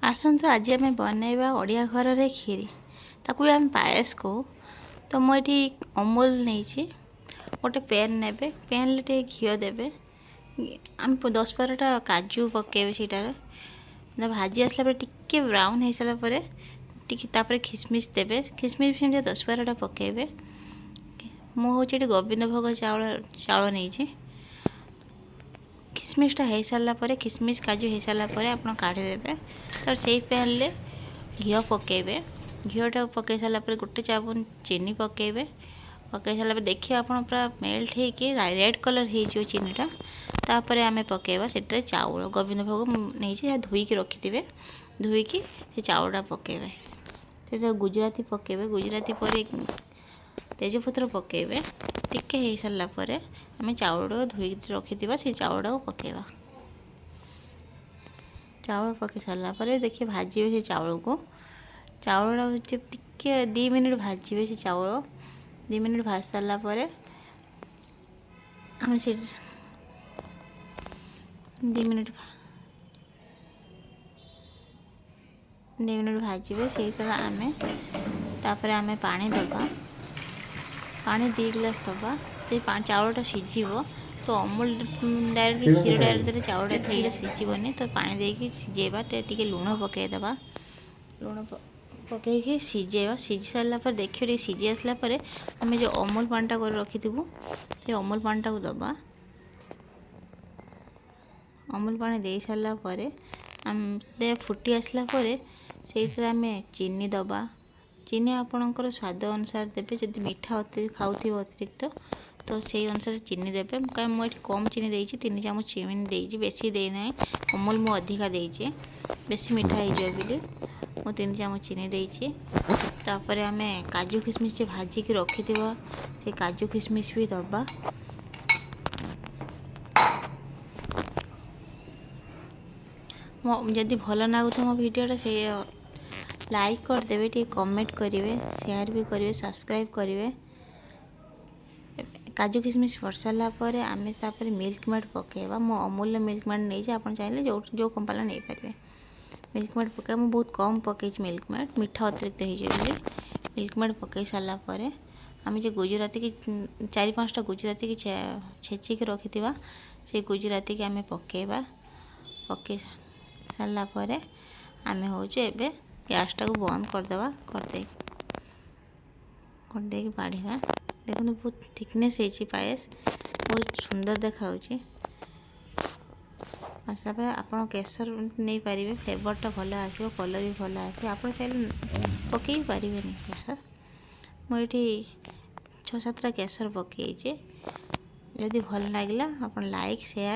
आसतु आज आम बनैबा ओडिया घर रे खीरी ताकू आम पायस कहू। तो मुझे अमूल नहीं गोटे पैन ने पैन टे घी देवे आम 10-12टा काजू पकेबे सीटार भाजी आसला टिके ब्राउन हो सारापर टे खिसमिस देवे खिसमिस 10-12टा पकेबे। मुझे गोविंद भोग चाउल नहीं खिसमिसटा हो सारापर खिसमिस काजू हो सारापर आप काढ़ीदेवे तो से पैन ले घी पकेबे घीटा पकई सारापर गोटे चाबुन चीनी पकेबे पकई सारापर देखिए आप पूरा मेल्ट होकर रेड कलर हो चीनीटा तापर आम पकेबा से चाउल गोविंद भोग नहीं धोईकी रखिथे धोईकी से चाउलटा पकेबे से गुजराती पकेबे गुजराती पर तेजपत्र पकेबे टिके हो सारापर आम चाउल धोई रखि से चाउल पकेबा चाउल पकई सारापर देखिए भाजबे से चाउल को चाउल टिके 2 मिनिट भाजबे से चाउल 2 मिनिट भाज सारापर आम से 2 मिनिट भाजबे से आम तापर आम पानी दबा पानी 2 गिलास दबा से चाउलटा सीझब तो अमूल डायरेक्ट क्षीर डायरेक्ट चाउलटा थी सीझबनी तो पानी देके सीझेबा टे लुण पकईदबा लुण पकईकी सीझेबा सीझी सारापर देखिए सीझी आसला आम जो अमूल पानीटा कर रखी से अमूल पानीटा को दबा अमूल पानी दे सारापर आम फुटी आसला से आम चीनी दबा चीनी आपणकर स्वाद अनुसार देवे जदि मीठा खाऊ अतिरिक्त तो से अनुसार चीनी देवे कहीं मुझे कम चीनी देती 3 चामच चीनी देती बेसी देना अमूल मु अधिका देती बेसी मीठा हो मु 3 चामच चीनी देती तापर आम काजू किशमिश भाजिकी रखि से काजू किशमिश भी दबा जदि भल लगुथ मो भिडियोटा से लाइक करदेवे टे कमेंट करेंगे शेयर भी करेंगे सब्सक्राइब करेंगे काजू किशमिश पड़ सारापर आम तापर मिल्क मेड पकेबा मो अमूल मिल्क मेड नहीं आप चाहिए जो कंपनी नहीं पारे मिल्क मेड पके मुझे बहुत कम पकई मिल्क मेड मीठा अतिरिक्त हो मिल्क मेड पकई सारापर आम जो गुजराती की 4-5टा गुजराती की छेचिकी रखि से गुजराती की आम पकेबा पकई सारापर आम हूँ एबे गैसटा को बंद करदे बाढ़ा देखो बहुत थिकनेस है पायस बहुत सुंदर देखा आप केसर नहीं पारे फ्लेवरटा भल आसो कलर भी भल आसे आप चाहिए पकई पारे नहीं केसर मुझे 6-7टा केसर पकईचे जदि भल लगे आप लाइक शेयर